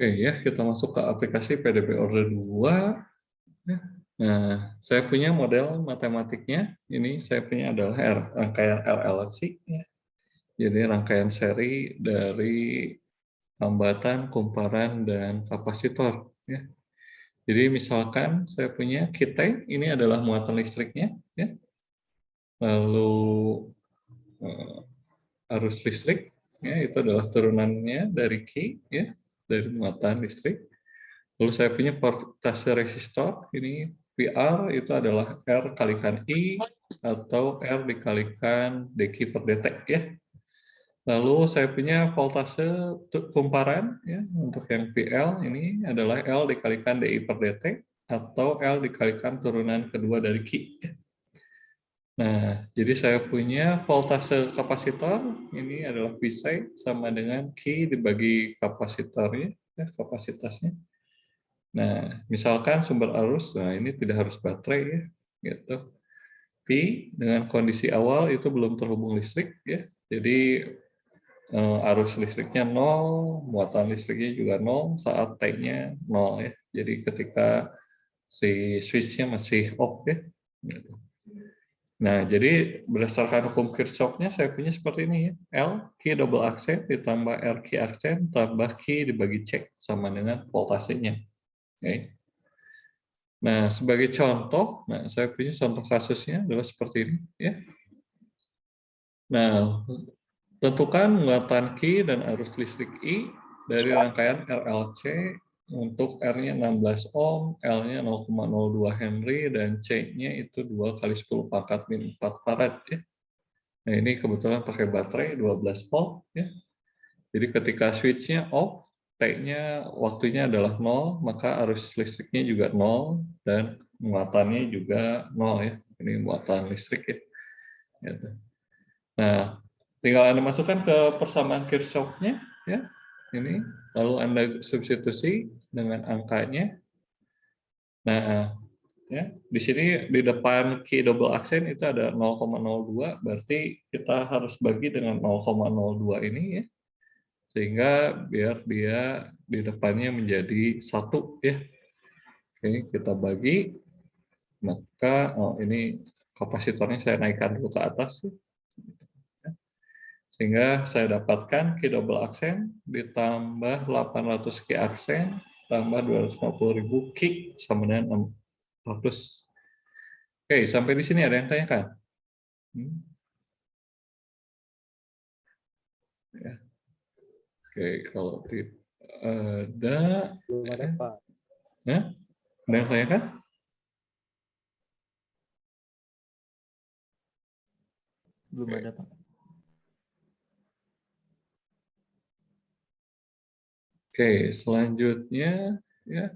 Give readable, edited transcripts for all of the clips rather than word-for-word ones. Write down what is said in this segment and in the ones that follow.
Oke ya, kita masuk ke aplikasi PDB Order 2. Ya. Nah, saya punya model matematiknya. Ini saya punya adalah rangkaian RLC. Ya. Jadi rangkaian seri dari hambatan, kumparan, dan kapasitor. Ya. Jadi misalkan saya punya kita ini adalah muatan listriknya. Ya. Lalu arus listrik, ya, itu adalah turunannya dari Q, ya, dari muatan listrik. Lalu saya punya voltase resistor, ini PR itu adalah R kalikan I atau R dikalikan dq per dt, ya. Lalu saya punya voltase kumparan, ya, untuk yang PL ini adalah L dikalikan DI per dt atau L dikalikan turunan kedua dari Q. Ya. Nah, jadi saya punya voltase kapasitor, ini adalah Vc sama dengan Q dibagi kapasitornya, ya, kapasitasnya. Nah, misalkan sumber arus, nah ini tidak harus baterai ya, gitu. V dengan kondisi awal itu belum terhubung listrik ya, jadi arus listriknya 0, muatan listriknya juga 0 saat T-nya 0 ya. Jadi ketika si switch-nya masih off ya. Gitu. Nah, jadi berdasarkan hukum Kirchhoff-nya saya punya seperti ini ya. L, Q double aksen ditambah R Q aksen tambah Q dibagi C sama dengan voltasenya. Okay. Nah, sebagai contoh, nah saya punya contoh kasusnya adalah seperti ini ya. Nah, tentukan muatan Q dan arus listrik I dari rangkaian RLC untuk R-nya 16 ohm, L-nya 0,02 Henry, dan C-nya itu 2 kali 10 pangkat min 4 farad. Ya. Nah, ini kebetulan pakai baterai 12 volt. Ya. Jadi ketika switch-nya off, T-nya waktunya adalah 0, maka arus listriknya juga 0, dan muatannya juga 0. Ya. Ini muatan listrik. Ya. Gitu. Nah, tinggal Anda masukkan ke persamaan Kirchhoff-nya, ya. Ini, lalu Anda substitusi dengan angkanya. Nah, ya, di sini di depan key double aksen itu ada 0,02, berarti kita harus bagi dengan 0,02 ini ya. Sehingga biar dia di depannya menjadi 1 ya. Oke, kita bagi, maka ini kapasitornya saya naikkan dulu ke atas. Ya. Sehingga saya dapatkan Q double aksen ditambah 800 Q aksen tambah 250.000 Q sama dengan 600. Oke, sampai di sini ada yang tanyakan? Ya. Oke, kalau tidak ada, belum ada Pak. Ya? Ada yang tanyakan? Belum ada Pak. Oke, selanjutnya ya.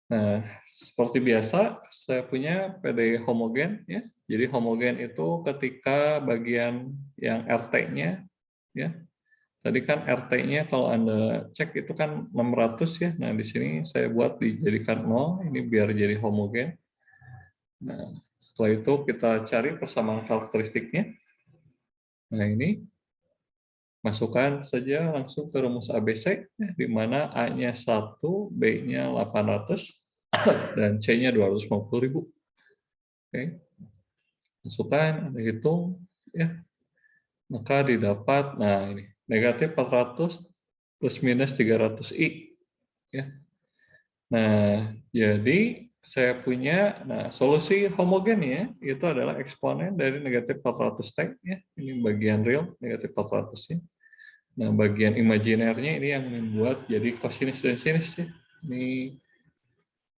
Nah, seperti biasa saya punya PD homogen ya. Jadi homogen itu ketika bagian yang RT-nya ya. Tadi kan RT-nya kalau Anda cek itu kan 600 ya. Nah, di sini saya buat dijadikan 0 ini biar jadi homogen. Nah, setelah itu kita cari persamaan karakteristiknya. Nah, ini masukkan saja langsung ke rumus ABC, di mana A-nya 1, B-nya 800, dan C-nya 250.000. Oke. Masukkan, Anda hitung, ya. Maka didapat, nah ini, negatif 400 plus minus 300I. Ya. Nah, jadi saya punya, nah solusi homogen ya, itu adalah eksponen dari negatif 400T, ya. Ini bagian real, negatif 400-nya. Nah, bagian imajinernya ini yang membuat jadi cosinus dan sinus ya. Ini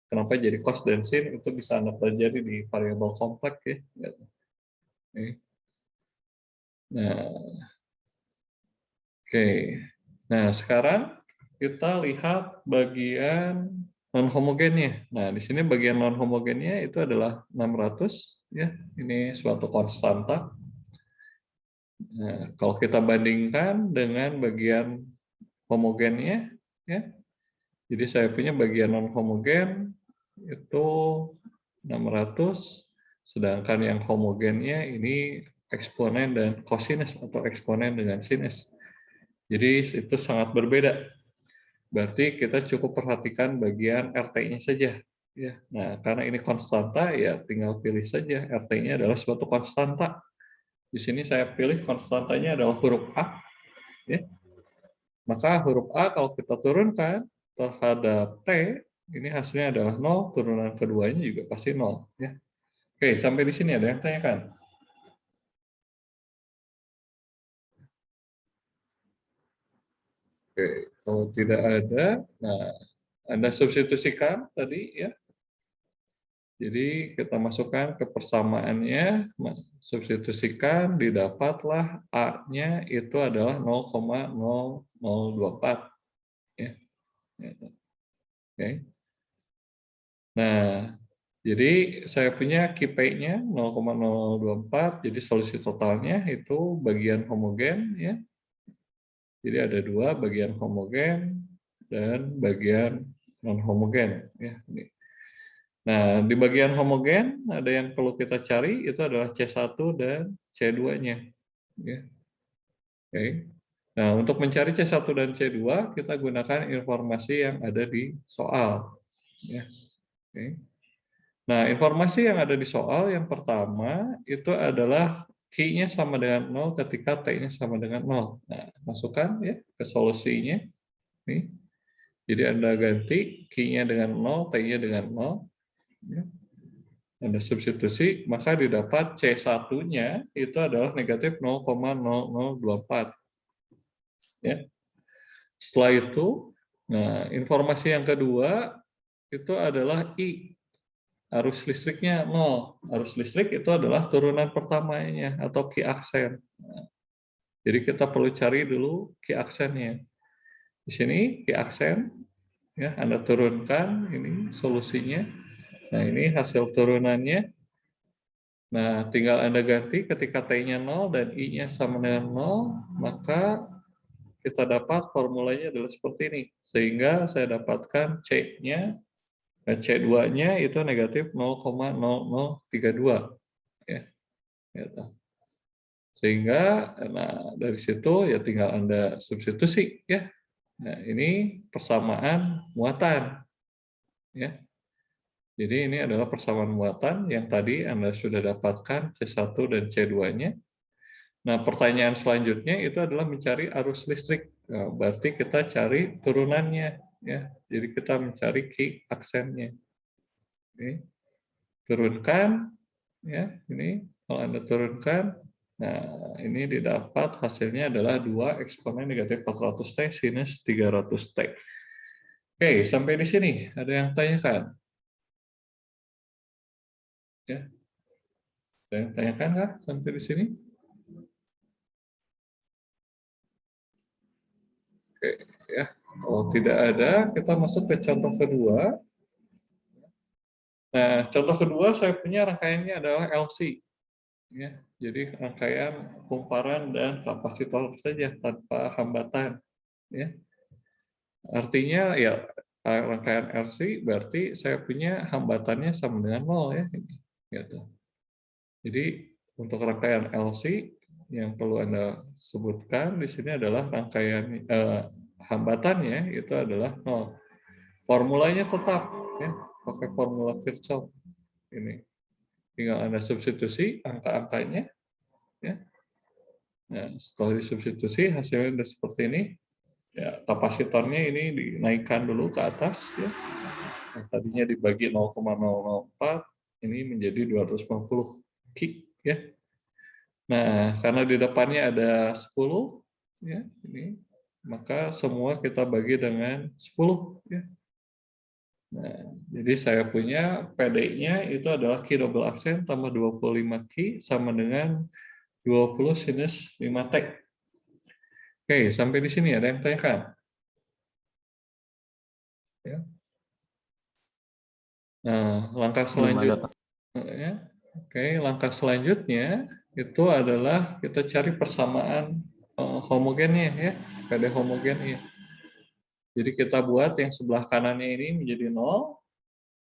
kenapa jadi cos dan sin itu bisa Anda pelajari di variabel kompleks ya. Nah, oke. Nah, sekarang kita lihat bagian non homogennya. Nah, di sini bagian non homogennya itu adalah 600 ya. Ini suatu konstanta. Nah, kalau kita bandingkan dengan bagian homogennya ya. Jadi saya punya bagian non homogen itu 600, sedangkan yang homogennya ini eksponen dan kosinus atau eksponen dengan sinus. Jadi itu sangat berbeda. berarti kita cukup perhatikan bagian RT-nya saja. Ya. Nah, karena ini konstanta, ya tinggal pilih saja RT-nya adalah suatu konstanta. Di sini saya pilih konstantanya adalah huruf A. Ya. Maka huruf A kalau kita turunkan terhadap T, ini hasilnya adalah 0, turunan keduanya juga pasti 0. Ya. Oke, sampai di sini ada yang tanyakan? Oke, kalau tidak ada, nah Anda substitusikan tadi ya. Jadi kita masukkan ke persamaannya, substitusikan, didapatlah A-nya itu adalah 0,0024. Ya. Oke. Nah, jadi saya punya KPI-nya 0,024, jadi solusi totalnya itu bagian homogen ya. Jadi ada dua, bagian homogen dan bagian non homogen ya. Nah, di bagian homogen ada yang perlu kita cari itu adalah C1 dan C2-nya ya. Oke. Nah, untuk mencari C1 dan C2 kita gunakan informasi yang ada di soal ya. Oke. Nah, informasi yang ada di soal yang pertama itu adalah Q-nya sama dengan 0 ketika T-nya sama dengan 0. Nah, masukkan ya ke solusinya. Nih. Jadi Anda ganti Q-nya dengan 0, T-nya dengan 0. Ya. Anda substitusi, maka didapat C1-nya itu adalah negatif 0,0024. Ya. Setelah itu, nah informasi yang kedua itu adalah I. Arus listriknya 0. Arus listrik itu adalah turunan pertamanya atau Q aksen. Nah, jadi kita perlu cari dulu Q aksennya. Di sini Q aksen, ya Anda turunkan ini solusinya. Nah ini hasil turunannya. Nah tinggal Anda ganti ketika T-nya 0 dan I-nya sama dengan 0, maka kita dapat formulanya adalah seperti ini. Sehingga saya dapatkan C-nya dan C2-nya itu negatif 0,0032. Ya. Gitu. Sehingga nah, dari situ ya tinggal Anda substitusi ya. Nah, ini persamaan muatan ya. Jadi ini adalah persamaan muatan yang tadi Anda sudah dapatkan C1 dan C2-nya. Nah, pertanyaan selanjutnya itu adalah mencari arus listrik. Nah, berarti kita cari turunannya ya. Jadi kita mencari Q aksennya. Oke. Turunkan ya, ini kalau Anda turunkan. Nah, ini didapat hasilnya adalah 2 eksponen negatif 400T sinus 300T. Oke, sampai di sini ada yang tanyakan? Ya, ada yang tanyakan nggak sampai di sini? Oke, ya. Kalau tidak ada, kita masuk ke contoh kedua. Nah, contoh kedua saya punya rangkaiannya adalah LC. Ya, jadi rangkaian kumparan dan kapasitor saja tanpa hambatan. Ya. Artinya ya rangkaian RC berarti saya punya hambatannya sama dengan 0 ya. Gitu. Jadi untuk rangkaian LC yang perlu Anda sebutkan di sini adalah rangkaian hambatannya itu adalah 0. Formulanya tetap ya, pakai formula Kirchhoff ini. Tinggal Anda substitusi angka-angkanya ya. Nah, setelah disubstitusi hasilnya sudah seperti ini. Ya, kapasitornya ini dinaikkan dulu ke atas ya. Nah, tadinya dibagi 0,004 ini menjadi 250 Ki ya. Nah, karena di depannya ada 10 ya, ini maka semua kita bagi dengan 10 ya. Nah, jadi saya punya PD-nya itu adalah Ki double aksen tambah 25 Ki sama dengan 20 sinus 5T. Oke, sampai di sini ada yang tanyakan? Ya. Nah, langkah selanjutnya, ya. Oke, langkah selanjutnya itu adalah kita cari persamaan homogennya ya, PD homogennya. Jadi kita buat yang sebelah kanannya ini menjadi 0,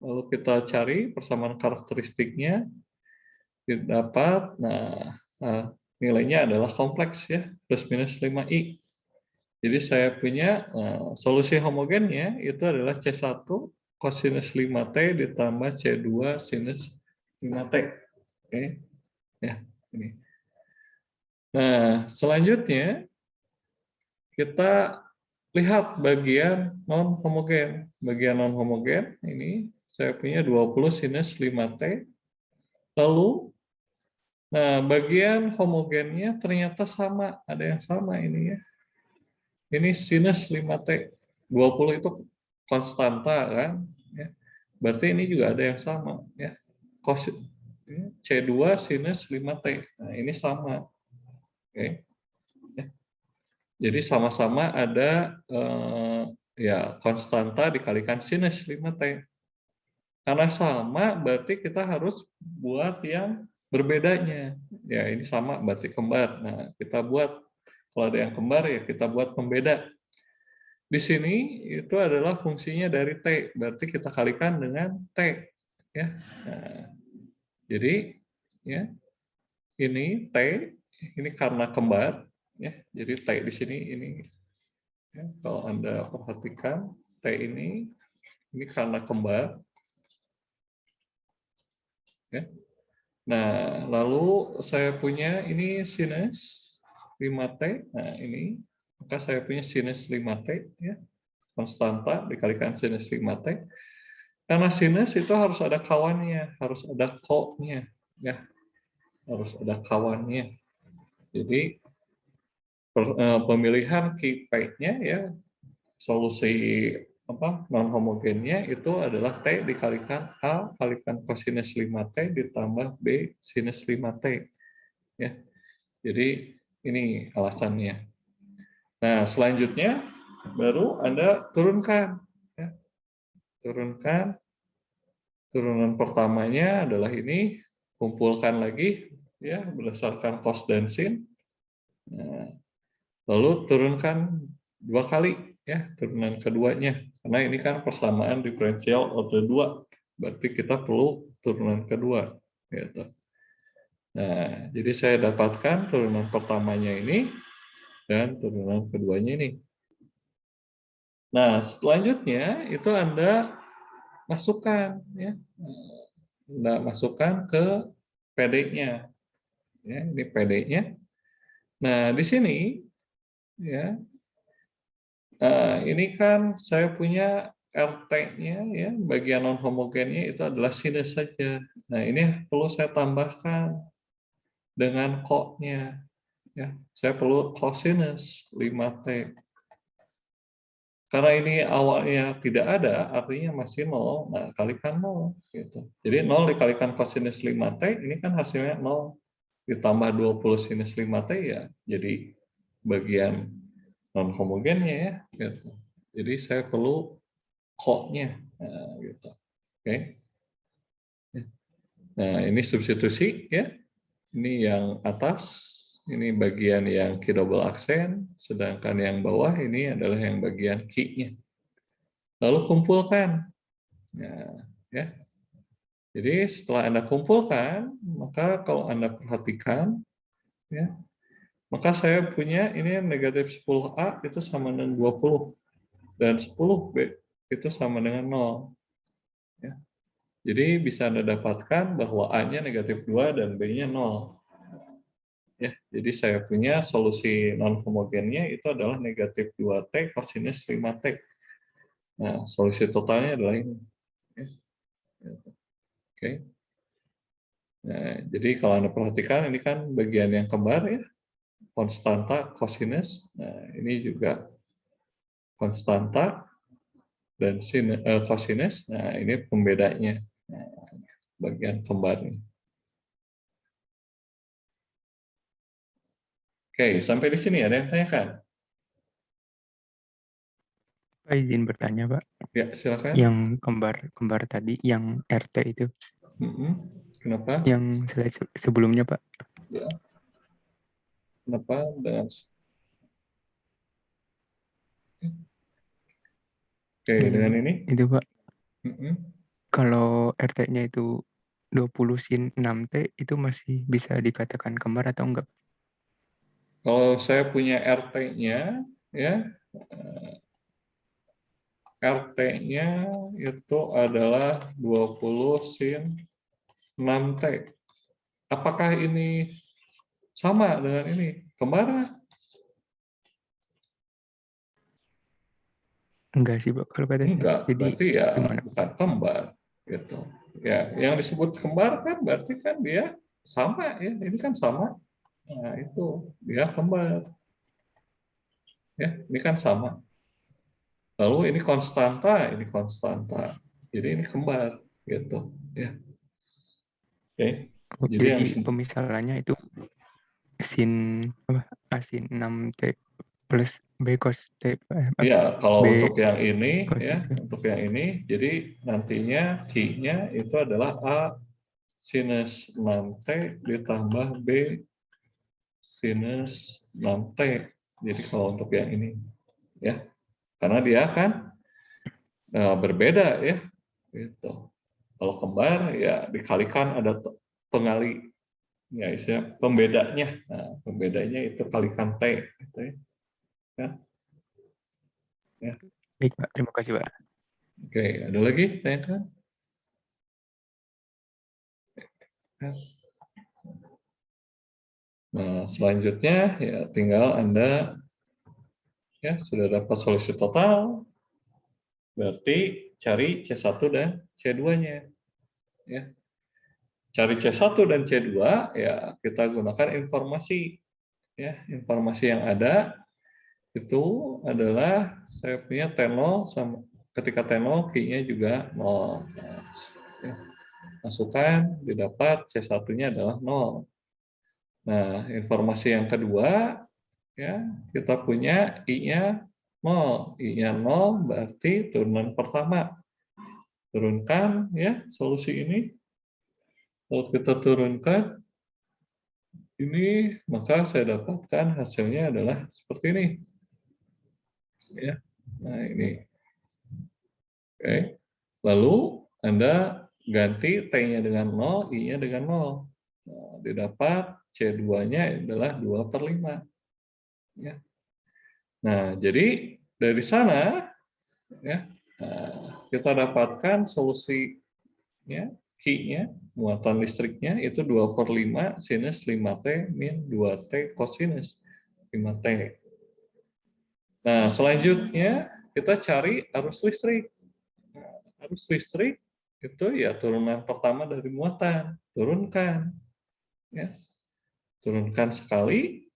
lalu kita cari persamaan karakteristiknya, dapat, nah nilainya adalah kompleks ya, plus minus 5i. Jadi saya punya solusi homogennya itu adalah C1 cosinus 5T ditambah C2 sinus 5T. Oke, ya ini. Nah, selanjutnya kita lihat bagian non homogen. Bagian non homogen ini saya punya 20 sinus 5T. Lalu bagian homogennya ternyata sama, ada yang sama ini ya. Ini sinus 5T. 20 itu konstanta kan, ya. Berarti ini juga ada yang sama ya. Cos C2 sinus 5T. Nah, ini sama. Oke. Ya. Jadi sama-sama ada ya konstanta dikalikan sinus 5T. Karena sama berarti kita harus buat yang berbedanya. Ya, ini sama berarti kembar. Nah, kita buat kalau ada yang kembar ya kita buat pembeda. Di sini itu adalah fungsinya dari T, berarti kita kalikan dengan T. Ya. Nah, jadi ya ini T, ini karena kembar, ya. Jadi T di sini ini, ya, kalau Anda perhatikan T ini karena kembar. Ya. Nah, lalu saya punya ini sinus 5T. Nah, ini maka saya punya sinus 5T ya. Konstanta dikalikan sinus 5T. Karena sinus itu harus ada kawannya, harus ada ko-nya ya. Harus ada kawannya. Jadi pemilihan P-nya ya solusi non homogennya itu adalah T dikalikan A kalikan kosinus 5T ditambah B sinus 5T. Ya. Jadi ini alasannya. Nah, selanjutnya baru Anda turunkan. Ya. Turunkan. Turunan pertamanya adalah ini, kumpulkan lagi ya berdasarkan cos dan sin. Nah, lalu turunkan 2 kali ya turunan keduanya. Karena ini kan persamaan diferensial order 2. Berarti kita perlu turunan kedua gitu. Nah, jadi saya dapatkan turunan pertamanya ini dan turunan keduanya ini. Nah, selanjutnya itu Anda masukkan ya. Anda masukkan ke PD-nya. Ya, ini PD-nya. Nah, di sini ya ini kan saya punya RT-nya ya, bagian non homogennya itu adalah sinus saja. Nah, ini perlu saya tambahkan dengan ko-nya ya. Saya perlu cosinus 5T. Karena ini awalnya tidak ada, artinya masih 0. Nah, kalikan 0 gitu. Jadi 0 dikalikan cosinus 5T, ini kan hasilnya 0 ditambah 20 sinus 5T ya jadi bagian non homogennya ya gitu. Jadi saya perlu ko-nya gitu. Oke. Nah, ini substitusi ya. Ini yang atas, ini bagian yang Q double aksen, sedangkan yang bawah ini adalah yang bagian Q-nya. Lalu kumpulkan. Nah, ya. Jadi setelah Anda kumpulkan, maka kalau Anda perhatikan ya, maka saya punya ini negatif 10A itu sama dengan 20 dan 10B itu sama dengan 0. Ya. Jadi bisa Anda dapatkan bahwa A-nya negatif 2 dan B-nya 0. Ya, jadi saya punya solusi non homogennya itu adalah negatif 2T cosinus 5T. Nah, solusi totalnya adalah ini. Ya. Oke. Nah, jadi kalau Anda perhatikan ini kan bagian yang kembar ya, konstanta cosinus. Nah, ini juga konstanta dan cosinus. Nah, ini pembedanya. Nah, bagian kembar ini. Oke, sampai di sini ada yang tanyakan? Pak izin bertanya Pak, Ya, silakan. yang kembar tadi, yang RT itu, Kenapa? yang slide sebelumnya Pak. Ya. Kenapa dengan Oke, dengan ini? Itu Pak, Mm-mm. kalau RT-nya itu 20 sin 6T itu masih bisa dikatakan kembar atau enggak? Kalau saya punya RT-nya, ya, RT-nya itu adalah 20 sin 6T. Apakah ini sama dengan ini? Kembar? Enggak sih, Pak, kalau kata saya. Enggak, Jadi berarti ya gimana? bukan kembar gitu. Ya, yang disebut kembar kan berarti kan dia sama ya, ini kan sama. Nah, itu dia kembar. Ya, ini kan sama. Lalu ini konstanta, ini konstanta. Jadi ini kembar gitu, ya. Oke. Oh, Jadi yang jadi disebut pemisalannya itu sin apa? A sin 6T plus B cos T, ya, kalau B untuk yang ini cos ya, itu. untuk yang ini jadi nantinya Q-nya itu adalah A sinus 6T ditambah B sinus 6T. Jadi kalau untuk yang ini ya, karena dia kan berbeda ya, gitu. Kalau kembar ya dikalikan ada pengali ya, istilah pembedanya. Nah, pembedanya itu kalikan T gitu ya. Ya, ya. Baik, Pak. Terima kasih, Pak. Oke, ada lagi tanyakan? Ya. Nah, selanjutnya ya tinggal Anda ya sudah dapat solusi total, berarti cari C1 dan C2-nya. Ya. Cari C1 dan C2 ya kita gunakan informasi ya, informasi yang ada itu adalah saya punya T0 sama ketika T0 Q-nya juga 0. Nah, ya, masukkan didapat C1-nya adalah 0. Nah, informasi yang kedua ya, kita punya I-nya 0. I-nya 0 berarti turunan pertama. Turunkan ya solusi ini. Kalau kita turunkan ini, maka saya dapatkan hasilnya adalah seperti ini. Ya. Nah, ini. Oke. Lalu Anda ganti T-nya dengan 0, I-nya dengan 0. Nah, didapat C2-nya adalah 2/5. Ya. Nah, jadi dari sana ya, kita dapatkan solusinya, Q-nya, muatan listriknya itu 2/5 sinus 5T min 2T kosinus 5T. Nah, selanjutnya kita cari arus listrik. Nah, arus listrik itu ya turunan pertama dari muatan, turunkan. Ya. Turunkan sekali,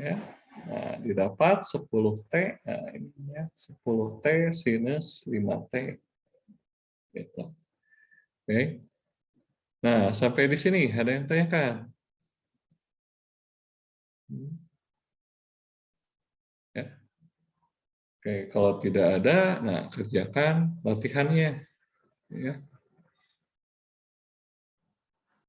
ya. Nah, didapat 10T, nah ini ya, 10T sinus 5T. Gitu. Oke. Nah, sampai di sini ada yang tanyakan? Ya. Oke, kalau tidak ada, nah kerjakan latihannya. Ya.